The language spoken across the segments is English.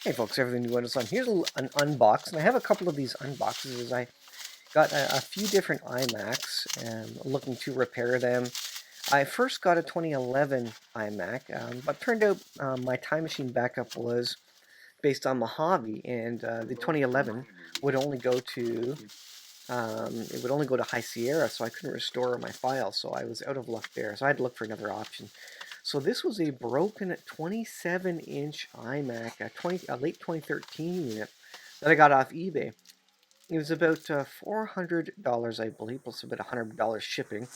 Hey folks, everything new on. Here's an unbox, and I have a couple of these unboxes as I got a few different iMacs and looking to repair them. I first got a 2011 iMac, but turned out my Time Machine backup was based on Mojave, and the 2011 would only go to High Sierra, so I couldn't restore my files, so I was out of luck there. So I had to look for another option. So this was a broken 27-inch iMac, a late 2013 unit that I got off eBay. It was about $400, I believe, plus about $100 shipping.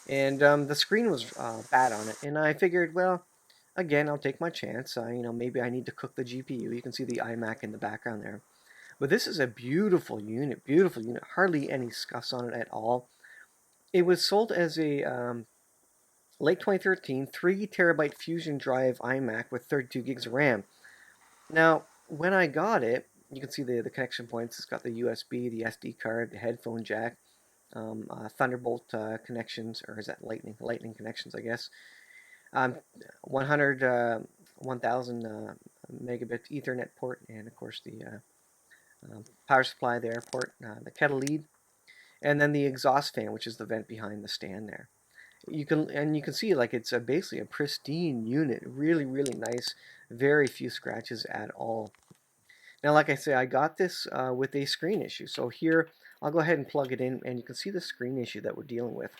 And the screen was bad on it, and I figured, well, again, I'll take my chance. Maybe I need to cook the GPU. You can see the iMac in the background there. But this is a beautiful unit, beautiful unit. Hardly any scuffs on it at all. It was sold as a late 2013 3 terabyte Fusion Drive iMac with 32 gigs of RAM. Now, when I got it, you can see the connection points. It's got the USB, the SD card, the headphone jack, Thunderbolt connections, or is that Lightning? Lightning connections, I guess. 100, 1000 megabit Ethernet port, and of course the power supply there, port, the kettle lead, and then the exhaust fan, which is the vent behind the stand there. You can see like it's basically a pristine unit, really nice, very few scratches at all. Now, like I say, I got this with a screen issue. So here, I'll go ahead and plug it in, and you can see the screen issue that we're dealing with.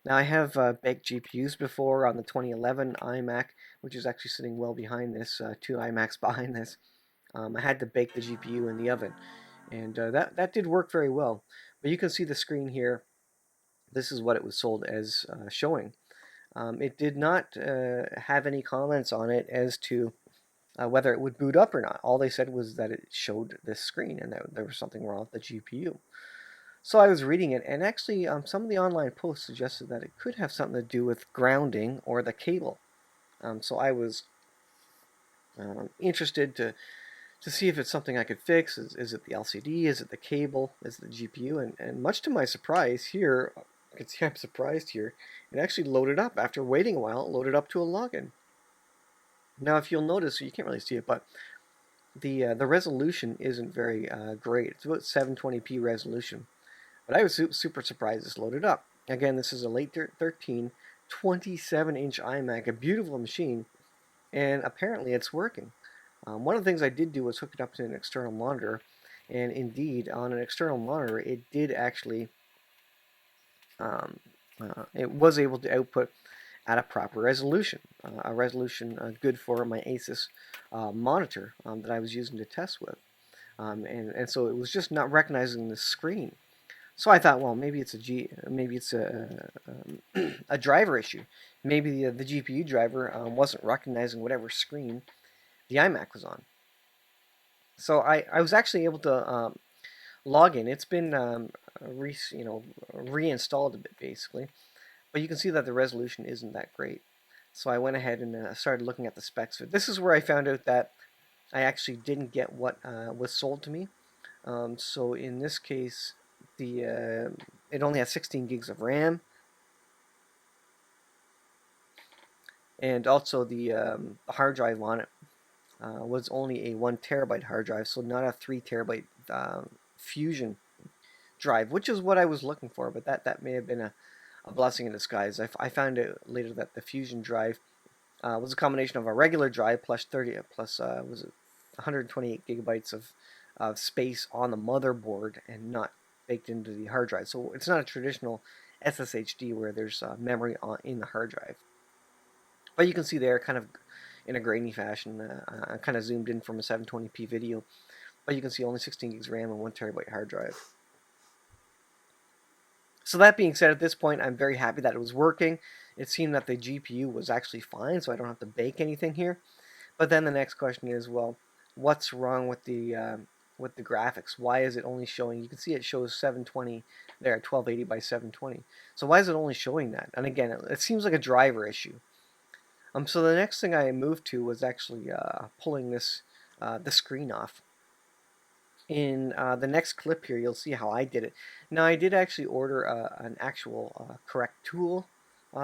Now, I have baked GPUs before on the 2011 iMac, which is actually sitting well behind this, 2 iMacs behind this. I had to bake the GPU in the oven, and that did work very well. But you can see the screen here. This is what it was sold as showing. It did not have any comments on it as to whether it would boot up or not. All they said was that it showed this screen and that there was something wrong with the GPU. So I was reading it, and actually some of the online posts suggested that it could have something to do with grounding or the cable. So I was interested to see if it's something I could fix. Is it the LCD? Is it the cable? Is it the GPU? And much to my surprise here, you can see I'm surprised here, it actually loaded up. After waiting a while, it loaded up to a login. Now, if you'll notice, you can't really see it, but the resolution isn't very great. It's about 720p resolution. But I was super surprised this loaded up. Again, this is a late 13 27-inch iMac, a beautiful machine, and apparently it's working. One of the things I did do was hook it up to an external monitor, and indeed, on an external monitor, it did actually, it was able to output at a proper resolution, a resolution good for my Asus monitor that I was using to test with. And so it was just not recognizing the screen. So I thought, well, maybe it's a driver issue. Maybe the GPU driver wasn't recognizing whatever screen the iMac was on. So I was actually able to log in. It's been reinstalled a bit basically, but you can see that the resolution isn't that great. So I went ahead and started looking at the specs. This is where I found out that I actually didn't get what was sold to me. So in this case, it only has 16 gigs of RAM, and also the hard drive on it was only a 1 terabyte hard drive, so not a 3 terabyte Fusion drive, which is what I was looking for. But that may have been a blessing in disguise. I found out later that the Fusion drive was a combination of a regular drive plus 128 gigabytes of space on the motherboard and not baked into the hard drive. So it's not a traditional SSHD where there's memory in the hard drive. But you can see there, kind of in a grainy fashion, I kind of zoomed in from a 720p video, but you can see only 16 gigs RAM and 1 terabyte hard drive. So that being said, at this point, I'm very happy that it was working. It seemed that the GPU was actually fine, so I don't have to bake anything here. But then the next question is, well, what's wrong with the graphics? Why is it only showing? You can see it shows 720 there, 1280 by 720. So why is it only showing that? And again, it seems like a driver issue. So the next thing I moved to was actually pulling the screen off. In the next clip here, you'll see how I did it. Now, I did actually order an actual correct tool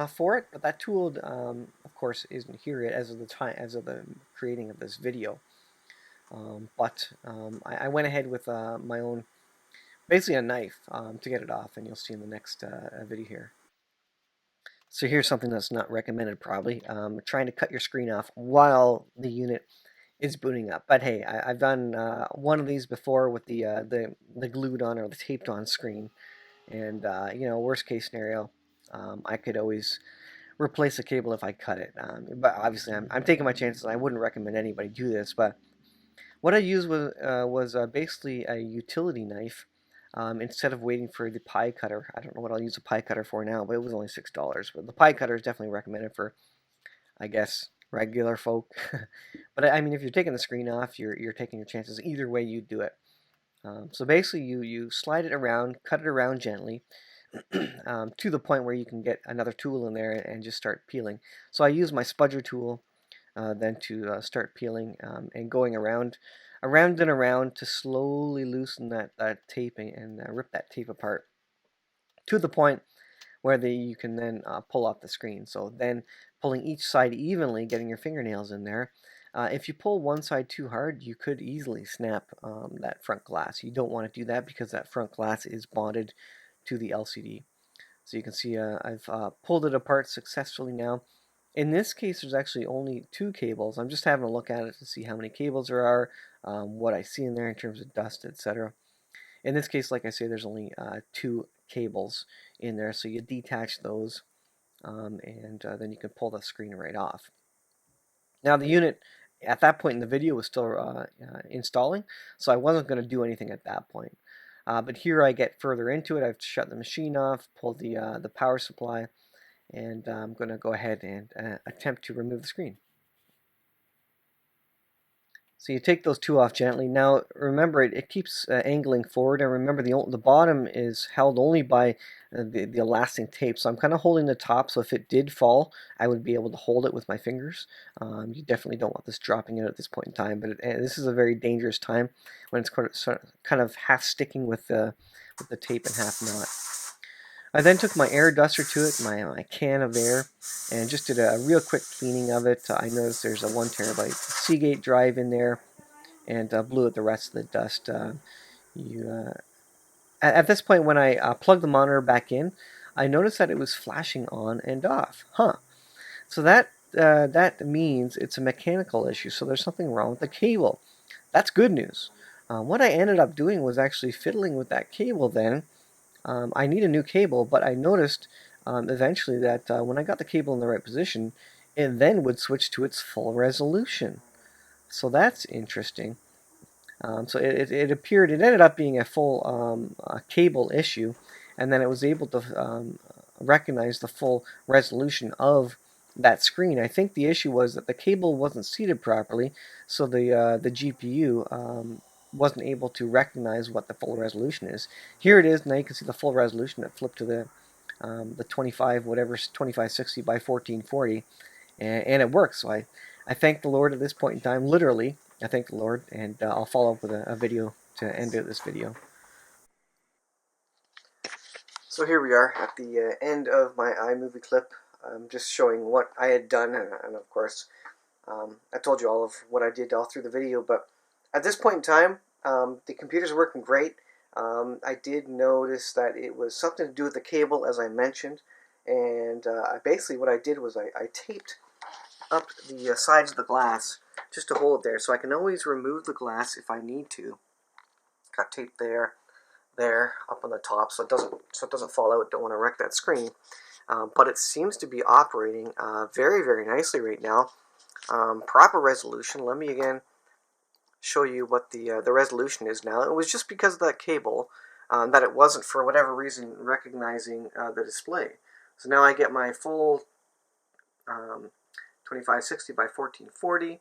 for it, but that tool, of course, isn't here as of the creating of this video. I went ahead with my own, basically a knife, to get it off, and you'll see in the next video here. So here's something that's not recommended probably, trying to cut your screen off while the unit is booting up. But hey, I've done one of these before with the glued on or the taped on screen, and worst case scenario, I could always replace the cable if I cut it. But obviously, I'm taking my chances. I wouldn't recommend anybody do this. But what I used was basically a utility knife. Instead of waiting for the pie cutter. I don't know what I'll use a pie cutter for now, but it was only $6. But the pie cutter is definitely recommended for, I guess, regular folk. But I mean, if you're taking the screen off, you're taking your chances. Either way you do it. So basically, you slide it around, cut it around gently, to the point where you can get another tool in there and just start peeling. So I use my spudger tool then to start peeling and going around and around to slowly loosen that tape and rip that tape apart to the point where you can then pull off the screen. So then pulling each side evenly, getting your fingernails in there. If you pull one side too hard, you could easily snap that front glass. You don't want to do that because that front glass is bonded to the LCD. So you can see I've pulled it apart successfully now. In this case, there's actually only 2 cables. I'm just having a look at it to see how many cables there are, what I see in there in terms of dust, etc. In this case, like I say, there's only 2 cables in there, so you detach those, and then you can pull the screen right off. Now the unit at that point in the video was still installing, so I wasn't going to do anything at that point. But here I get further into it. I've shut the machine off, pulled the power supply, and I'm going to go ahead and attempt to remove the screen. So you take those 2 off gently. Now remember, it keeps angling forward, and remember the bottom is held only by the elasting tape. So I'm kind of holding the top, so if it did fall, I would be able to hold it with my fingers. You definitely don't want this dropping out at this point in time, but this is a very dangerous time when it's kind of half sticking with the tape and half not. I then took my air duster to it, my can of air, and just did a real quick cleaning of it. I noticed there's a 1 terabyte Seagate drive in there, and blew out the rest of the dust. At this point, when I plugged the monitor back in, I noticed that it was flashing on and off. So that means it's a mechanical issue. So there's something wrong with the cable. That's good news. What I ended up doing was actually fiddling with that cable then. I need a new cable, but I noticed eventually that when I got the cable in the right position, it then would switch to its full resolution. So that's interesting. So it appeared, it ended up being a full cable issue, and then it was able to recognize the full resolution of that screen. I think the issue was that the cable wasn't seated properly, so the GPU wasn't able to recognize what the full resolution is. Here it is. Now you can see the full resolution. It flipped to the 2560 by 1440, and it works. So I thank the Lord at this point in time, literally. I thank the Lord, and I'll follow up with a video to end this video. So here we are at the end of my iMovie clip. I'm just showing what I had done, and of course, I told you all of what I did all through the video, but at this point in time, the computer's working great. I did notice that it was something to do with the cable, as I mentioned, and basically what I did was I taped up the sides of the glass just to hold it there, so I can always remove the glass if I need to. Got tape there, up on the top, so it doesn't fall out. Don't want to wreck that screen, but it seems to be operating very, very nicely right now. Proper resolution. Let me again show you what the resolution is now. It was just because of that cable that it wasn't, for whatever reason, recognizing the display. So now I get my full 2560 by 1440,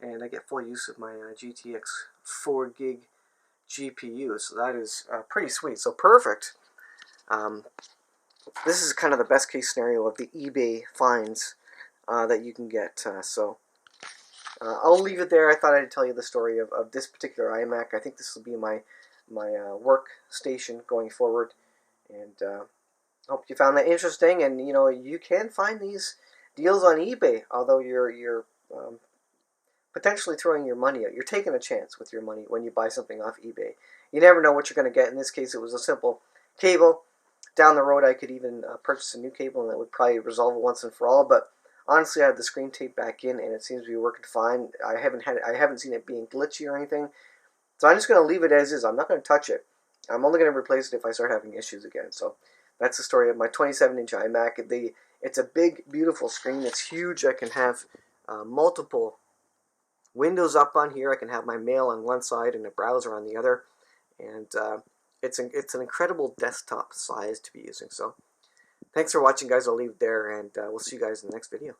and I get full use of my GTX 4 gig GPU. So that is pretty sweet. So perfect. This is kind of the best case scenario of the eBay finds that you can get. I'll leave it there. I thought I'd tell you the story of this particular iMac. I think this will be my work station going forward, and hope you found that interesting. And you can find these deals on eBay, although your potentially throwing your money out. You're taking a chance with your money when you buy something off eBay. You never know what you're going to get. In this case, it was a simple cable. Down the road, I could even purchase a new cable, and that would probably resolve it once and for all. But honestly, I have the screen taped back in, and it seems to be working fine. I haven't seen it being glitchy or anything. So I'm just going to leave it as is. I'm not going to touch it. I'm only going to replace it if I start having issues again. So that's the story of my 27-inch iMac. It's a big, beautiful screen. It's huge. I can have multiple windows up on here. I can have my mail on one side and a browser on the other. And it's an incredible desktop size to be using. So thanks for watching, guys. I'll leave it there, and we'll see you guys in the next video.